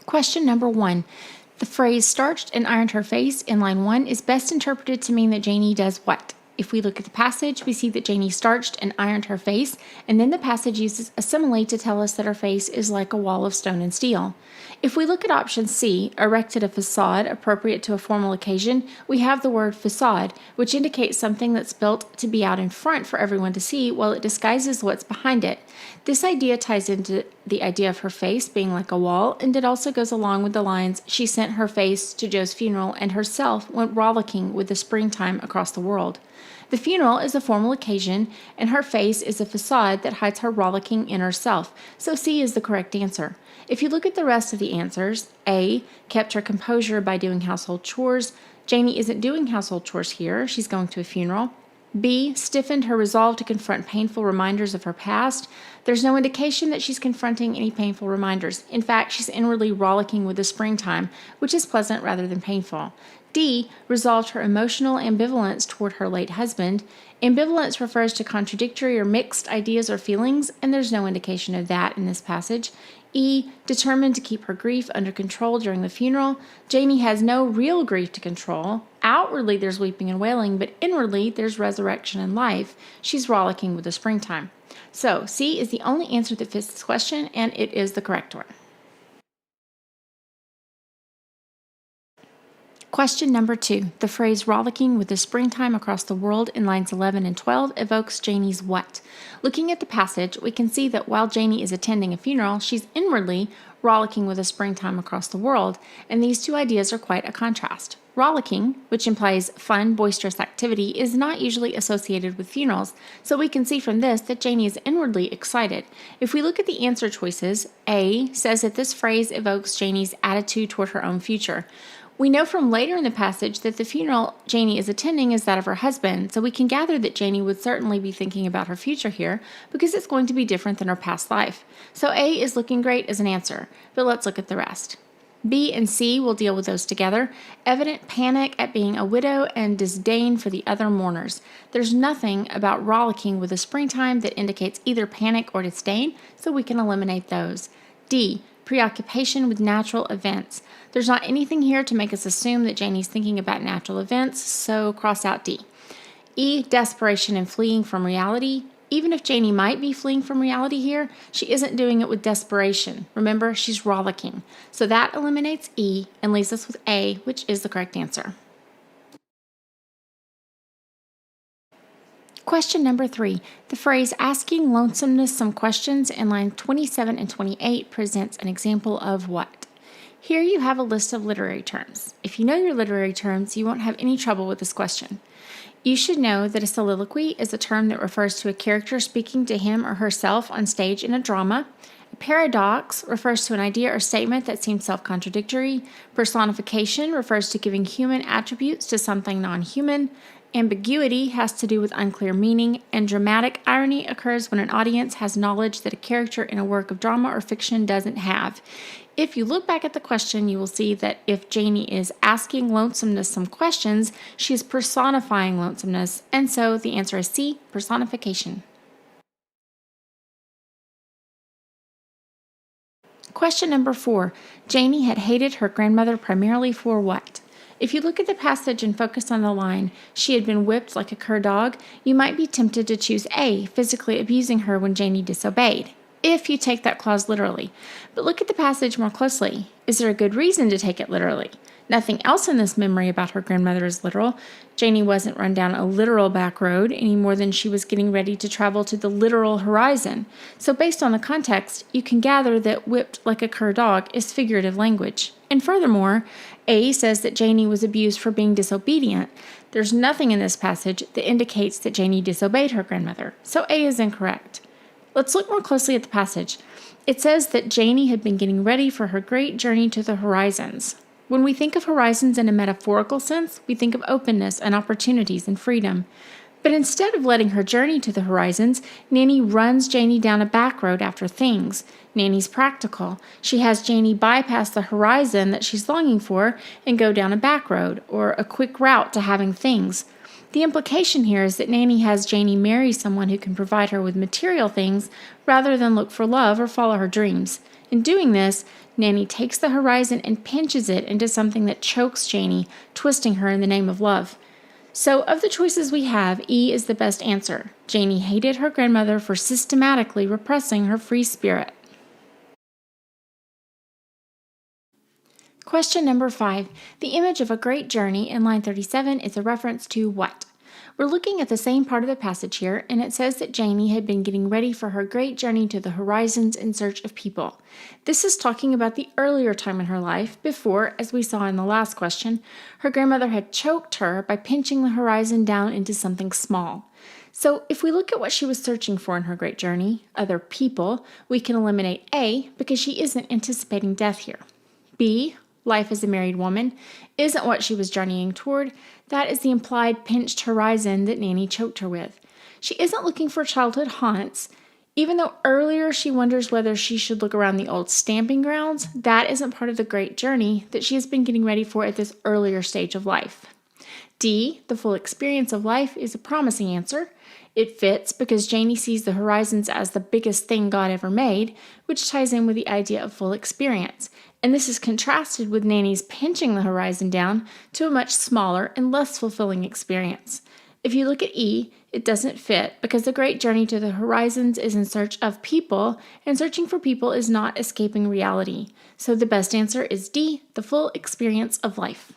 Question number 1. The phrase starched and ironed her face in line 1 is best interpreted to mean that Janie does what? If we look at the passage, we see that Janie starched and ironed her face, and then the passage uses a simile to tell us that her face is like a wall of stone and steel. If we look at option C, erected a facade appropriate to a formal occasion, we have the word facade, which indicates something that's built to be out in front for everyone to see while it disguises what's behind it. This idea ties into the idea of her face being like a wall, and it also goes along with the lines, "She sent her face to Joe's funeral and herself went rollicking with the springtime across the world." The funeral is a formal occasion, and her face is a facade that hides her rollicking inner self, so C is the correct answer. If you look at the rest of the answers, A, kept her composure by doing household chores. Janie isn't doing household chores here, she's going to a funeral. B, stiffened her resolve to confront painful reminders of her past. There's no indication that she's confronting any painful reminders. In fact, she's inwardly rollicking with the springtime, which is pleasant rather than painful. D, resolved her emotional ambivalence toward her late husband. Ambivalence refers to contradictory or mixed ideas or feelings, and there's no indication of that in this passage. E, determined to keep her grief under control during the funeral. Janie has no real grief to control. Outwardly, there's weeping and wailing, but inwardly, there's resurrection and life. She's rollicking with the springtime. So, C is the only answer that fits this question, and it is the correct one. Question number 2. The phrase rollicking with the springtime across the world in lines 11 and 12 evokes Janie's what? Looking at the passage, we can see that while Janie is attending a funeral, she's inwardly rollicking with the springtime across the world, and these two ideas are quite a contrast. Rollicking, which implies fun, boisterous activity, is not usually associated with funerals, so we can see from this that Janie is inwardly excited. If we look at the answer choices, A says that this phrase evokes Janie's attitude toward her own future. We know from later in the passage that the funeral Janie is attending is that of her husband, so we can gather that Janie would certainly be thinking about her future here because it's going to be different than her past life. So A is looking great as an answer, but let's look at the rest. B and C will deal with those together. Evident panic at being a widow and disdain for the other mourners. There's nothing about rollicking with the springtime that indicates either panic or disdain, so we can eliminate those. D, preoccupation with natural events. There's not anything here to make us assume that Janie's thinking about natural events, so cross out D. E, desperation and fleeing from reality. Even if Janie might be fleeing from reality here, she isn't doing it with desperation. Remember, she's rollicking. So that eliminates E and leaves us with A, which is the correct answer. Question number 3. The phrase asking lonesomeness some questions in line 27 and 28 presents an example of what? Here you have a list of literary terms. If you know your literary terms, you won't have any trouble with this question. You should know that a soliloquy is a term that refers to a character speaking to him or herself on stage in a drama. A paradox refers to an idea or statement that seems self-contradictory. Personification refers to giving human attributes to something non-human. Ambiguity has to do with unclear meaning, and dramatic irony occurs when an audience has knowledge that a character in a work of drama or fiction doesn't have. If you look back at the question, you will see that if Janie is asking lonesomeness some questions, she is personifying lonesomeness, and so the answer is C, personification. Question number 4. Janie had hated her grandmother primarily for what? If you look at the passage and focus on the line, she had been whipped like a cur dog, you might be tempted to choose A, physically abusing her when Janie disobeyed, if you take that clause literally. But look at the passage more closely. Is there a good reason to take it literally? Nothing else in this memory about her grandmother is literal. Janie wasn't run down a literal back road any more than she was getting ready to travel to the literal horizon. So based on the context, you can gather that whipped like a cur dog is figurative language. And furthermore, A says that Janie was abused for being disobedient. There's nothing in this passage that indicates that Janie disobeyed her grandmother. So A is incorrect. Let's look more closely at the passage. It says that Janie had been getting ready for her great journey to the horizons. When we think of horizons in a metaphorical sense, we think of openness and opportunities and freedom. But instead of letting her journey to the horizons, Nanny runs Janie down a back road after things. Nanny's practical. She has Janie bypass the horizon that she's longing for and go down a back road, or a quick route to having things. The implication here is that Nanny has Janie marry someone who can provide her with material things rather than look for love or follow her dreams. In doing this, Nanny takes the horizon and pinches it into something that chokes Janie, twisting her in the name of love. So, of the choices we have, E is the best answer. Janie hated her grandmother for systematically repressing her free spirit. Question number 5. The image of a great journey in line 37 is a reference to what? We're looking at the same part of the passage here, and it says that Janie had been getting ready for her great journey to the horizons in search of people. This is talking about the earlier time in her life, before, as we saw in the last question, her grandmother had choked her by pinching the horizon down into something small. So if we look at what she was searching for in her great journey, other people, we can eliminate A because she isn't anticipating death here. B, life as a married woman, isn't what she was journeying toward. That is the implied pinched horizon that Nanny choked her with. She isn't looking for childhood haunts. Even though earlier she wonders whether she should look around the old stamping grounds, that isn't part of the great journey that she has been getting ready for at this earlier stage of life. D, the full experience of life, is a promising answer. It fits because Janie sees the horizons as the biggest thing God ever made, which ties in with the idea of full experience. And this is contrasted with Nanny's pinching the horizon down to a much smaller and less fulfilling experience. If you look at E, it doesn't fit because the great journey to the horizons is in search of people, and searching for people is not escaping reality. So the best answer is D, the full experience of life.